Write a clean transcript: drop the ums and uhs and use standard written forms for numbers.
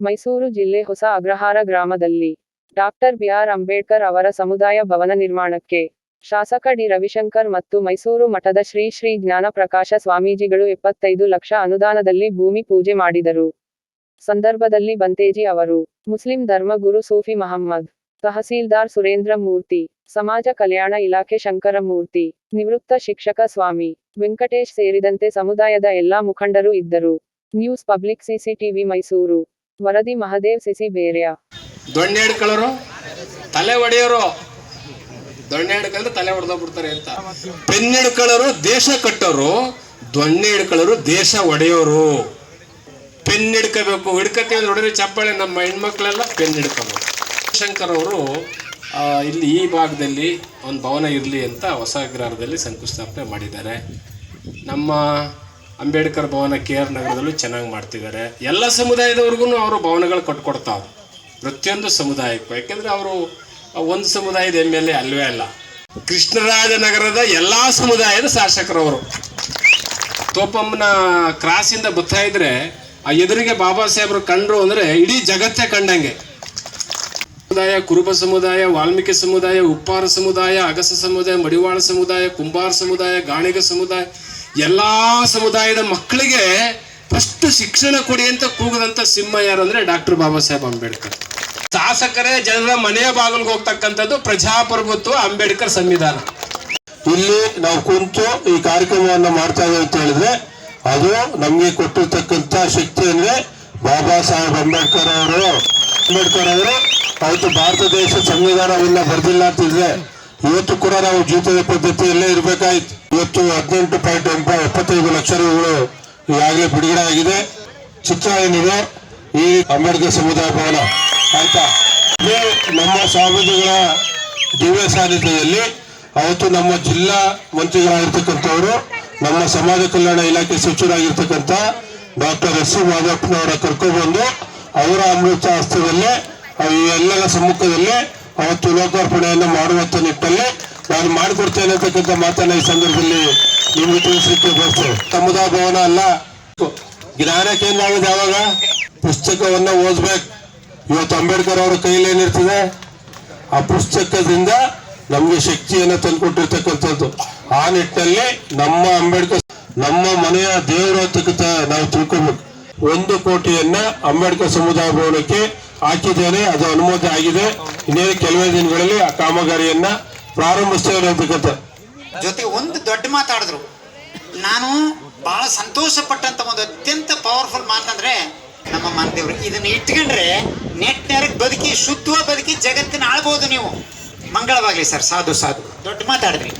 ಮೈಸೂರು ಜಿಲ್ಲೆ ಹೊಸ ಅಗ್ರಹಾರ ಗ್ರಾಮದಲ್ಲಿ ಡಾಕ್ಟರ್ ಬಿ.ಆರ್. ಅಂಬೇಡ್ಕರ್ ಅವರ ಸಮುದಾಯ ಭವನ ನಿರ್ಮಾಣಕ್ಕೆ ಶಾಸಕ ಡಿ. ರವಿಶಂಕರ್ ಮತ್ತು ಮೈಸೂರು ಮಠದ ಶ್ರೀ ಶ್ರೀ ಜ್ಞಾನಪ್ರಕಾಶ ಸ್ವಾಮೀಜಿಗಳು 75 ಲಕ್ಷ ಅನುದಾನದಲ್ಲಿ ಭೂಮಿ ಪೂಜೆ ಮಾಡಿದರು. ಸಂದರ್ಭದಲ್ಲಿ ಬಂತೇಜಿ ಅವರು, ಮುಸ್ಲಿಂ ಧರ್ಮಗುರು ಸೂಫಿ ಮಹಮ್ಮದ್, ತಹಸೀಲ್ದಾರ್ ಸುರೇಂದ್ರ ಮೂರ್ತಿ, ಸಮಾಜ ಕಲ್ಯಾಣ ಇಲಾಖೆ ಶಂಕರಮೂರ್ತಿ, ನಿವೃತ್ತ ಶಿಕ್ಷಕ ಸ್ವಾಮಿ ವೆಂಕಟೇಶ್ ಸೇರಿದಂತೆ ಸಮುದಾಯದ ಎಲ್ಲಾ ಮುಖಂಡರು ಇದ್ದರು. News public CCTV Mysuru. ವರದಿ ಮಹದೇವ್ ಸಿಸಿ ಬೇರ್ಯ. ದೊಣ್ಣೆ ಹಿಡ್ಕೊಳ್ಳೋರು ತಲೆ ಒಡೆಯೋರು, ದೊಣ್ಣೆ ಹಿಡ್ಕೊಂಡ್ರೆ ತಲೆ ಹೊಡೆದೋಗ್ಬಿಡ್ತಾರೆ ಅಂತ. ಪೆನ್ ಹಿಡ್ಕೊಳ್ಳೋರು ದೇಶ ಕಟ್ಟೋರು, ದೊಣ್ಣೆ ಹಿಡ್ಕೊಳ್ಳೋರು ದೇಶ ಒಡೆಯೋರು. ಪೆನ್ ಹಿಡ್ಕೋಬೇಕು, ಹಿಡ್ಕತೀವಿ ನೋಡಿದ್ರೆ ಚಪ್ಪಾಳೆ. ನಮ್ಮ ಹೆಣ್ಮಕ್ಳೆಲ್ಲ ಪೆನ್ ಹಿಡ್ಕೋಬೇಕು. ಶಂಕರ್ ಅವರು ಇಲ್ಲಿ ಈ ಭಾಗದಲ್ಲಿ ಒಂದು ಭವನ ಇರಲಿ ಅಂತ ಹೊಸ ಅಗ್ರಹಾರದಲ್ಲಿ ಶಂಕುಸ್ಥಾಪನೆ ಮಾಡಿದ್ದಾರೆ. ನಮ್ಮ ಅಂಬೇಡ್ಕರ್ ಭವನ KR ನಗರದಲ್ಲೂ ಚೆನ್ನಾಗಿ ಮಾಡ್ತಿದ್ದಾರೆ. ಎಲ್ಲ ಸಮುದಾಯದವ್ರಿಗೂ ಅವರು ಭವನಗಳು ಕಟ್ಕೊಡ್ತಾವ್ರು, ಪ್ರತಿಯೊಂದು ಸಮುದಾಯಕ್ಕೂ. ಯಾಕೆಂದರೆ ಅವರು ಒಂದು ಸಮುದಾಯದ MLA ಅಲ್ವೇ ಅಲ್ಲ. ಕೃಷ್ಣರಾಜನಗರದ ಎಲ್ಲ ಸಮುದಾಯದ ಶಾಸಕರವರು. ತೋಪಮ್ಮನ ಕ್ರಾಸಿಂದ ಬರ್ತಾ ಇದ್ರೆ ಆ ಎದುರಿಗೆ ಬಾಬಾ ಸಾಹೇಬರು ಕಂಡ್ರು ಅಂದರೆ ಇಡೀ ಜಗತ್ತೇ ಕಂಡಂಗೆ. ಸಮುದಾಯ, ಕುರುಬ ಸಮುದಾಯ, ವಾಲ್ಮೀಕಿ ಸಮುದಾಯ, ಉಪ್ಪಾರ ಸಮುದಾಯ, ಅಗಸ ಸಮುದಾಯ, ಮಡಿವಾಳ ಸಮುದಾಯ, ಕುಂಬಾರ ಸಮುದಾಯ, ಗಾಣಿಗ ಸಮುದಾಯ, ಎಲ್ಲ ಸಮುದಾಯದ ಮಕ್ಕಳಿಗೆ ಫಸ್ಟ್ ಶಿಕ್ಷಣ ಕೊಡಿ ಅಂತ ಕೂಗದಂತ ಸಿಂಹ ಯಾರು ಅಂದ್ರೆ ಡಾಕ್ಟರ್ ಬಾಬಾ ಸಾಹೇಬ್ ಅಂಬೇಡ್ಕರ್. ಶಾಸಕರೇ ಜನರ ಮನೆಯ ಬಾಗಿಲಿಗೆ ಹೋಗ್ತಕ್ಕಂಥದ್ದು ಪ್ರಜಾಪ್ರಭುತ್ವ, ಅಂಬೇಡ್ಕರ್ ಸಂವಿಧಾನ. ಇಲ್ಲಿ ನಾವು ಕುಂತು ಈ ಕಾರ್ಯಕ್ರಮವನ್ನು ಮಾಡ್ತಾ ಇದ್ದೇವೆ ಅಂತ ಹೇಳಿದ್ರೆ ಅದು ನಮ್ಗೆ ಕೊಟ್ಟಿರ್ತಕ್ಕಂಥ ಶಕ್ತಿ ಅಂದ್ರೆ ಬಾಬಾ ಸಾಹೇಬ್ ಅಂಬೇಡ್ಕರ್ ಅವರು ಅವತ್ತು ಭಾರತ ದೇಶ ಸಂವಿಧಾನವನ್ನ ಬರೆದಿಲ್ಲ ಅಂತಿದ್ರೆ ಇವತ್ತು ಕೂಡ ನಾವು ಜೀತದ ಪದ್ಧತಿಯಲ್ಲೇ ಇರಬೇಕಾಯ್ತು. ಇವತ್ತು 18.75 ಲಕ್ಷ ರೂಗಳು ಈಗಾಗಲೇ ಬಿಡುಗಡೆ ಆಗಿದೆ. ಚಿತ್ರ ಏನಿದೆ ಈ ಅಂಬೇಡ್ಕರ್ ಸಮುದಾಯ ಭವನ ಆಯ್ತಾ. ನಮ್ಮ ಸ್ವಾಮೀಜಿಗಳ ದಿವ್ಯ ಸಾನ್ನಿಧ್ಯದಲ್ಲಿ ಅವತ್ತು ನಮ್ಮ ಜಿಲ್ಲಾ ಮಂತ್ರಿಗಳಾಗಿರ್ತಕ್ಕಂಥವರು, ನಮ್ಮ ಸಮಾಜ ಕಲ್ಯಾಣ ಇಲಾಖೆ ಸಚಿವರಾಗಿರ್ತಕ್ಕಂಥ ಡಾಕ್ಟರ್ S. ಮಾಧವಪ್ಪನವರ ಕರ್ಕೊಂಡ್ಬಂದು ಅವರ ಅಮೃತ ಹಸ್ತದಲ್ಲೇ ಎಲ್ಲರ ಸಮ್ಮುಖದಲ್ಲೇ ಅವತ್ತು ಲೋಕಾರ್ಪಣೆಯನ್ನು ಮಾಡುವಂತ ನಿಟ್ಟಲ್ಲಿ ನಾನು ಮಾಡಿಕೊಡ್ತೇನೆ ಅಂತಕ್ಕಂಥ ಮಾತನ್ನ ಈ ಸಂದರ್ಭದಲ್ಲಿ ನಿಮ್ಗೆ ತಿಳಿಸಲಿಕ್ಕೆ ಬಯಸ್ತೇವೆ. ಸಮುದಾಯ ಭವನ ಅಲ್ಲ, ಜ್ಞಾನ ಕೇಂದ್ರ ಆಗಿದೆ. ಯಾವಾಗ ಪುಸ್ತಕವನ್ನ ಓದ್ಬೇಕು. ಇವತ್ತು ಅಂಬೇಡ್ಕರ್ ಅವರ ಕೈಯಲ್ಲಿ ಏನಿರ್ತದೆ, ಆ ಪುಸ್ತಕದಿಂದ ನಮ್ಗೆ ಶಕ್ತಿಯನ್ನು ತಂದುಕೊಟ್ಟಿರ್ತಕ್ಕಂಥದ್ದು. ಆ ನಿಟ್ಟಿನಲ್ಲಿ ನಮ್ಮ ಅಂಬೇಡ್ಕರ್ ನಮ್ಮ ಮನೆಯ ದೇವರು ಅಂತಕ್ಕಂಥ ನಾವು ತಿಳ್ಕೊಬೇಕು. 1 ಕೋಟಿಯನ್ನ ಅಂಬೇಡ್ಕರ್ ಸಮುದಾಯ ಭವನಕ್ಕೆ ಹಾಕಿದ್ದೇನೆ, ಅದು ಅನುಮೋದನೆ ಆಗಿದೆ. ಇನ್ನೇನು ಕೆಲವೇ ದಿನಗಳಲ್ಲಿ ಆ ಕಾಮಗಾರಿಯನ್ನ ಪ್ರಾರಂಭಿಸ್ತೇವೆ ಅಂತಕ್ಕಂಥ ಜೊತೆಗೆ ಒಂದು ದೊಡ್ಡ ಮಾತಾಡಿದ್ರು. ನಾನು ಬಹಳ ಸಂತೋಷ ಪಟ್ಟಂತ ಒಂದು ಅತ್ಯಂತ ಪವರ್ಫುಲ್ ಮಾತಂದ್ರೆ ನಮ್ಮ ಮಾನದೇವರು ಇದನ್ನ ಇಟ್ಕೊಂಡ್ರೆ ನೆಟ್ನರ್ಗೆ ಬದುಕಿ, ಶುದ್ಧವಾಗಿ ಬದುಕಿ ಜಗತ್ತಿನ ಆಳ್ಬಹುದು ನೀವು. ಮಂಗಳವಾಗಲಿ ಸರ್. ಸಾಧು ಸಾಧು ದೊಡ್ಡ ಮಾತಾಡಿದ್ರಿ.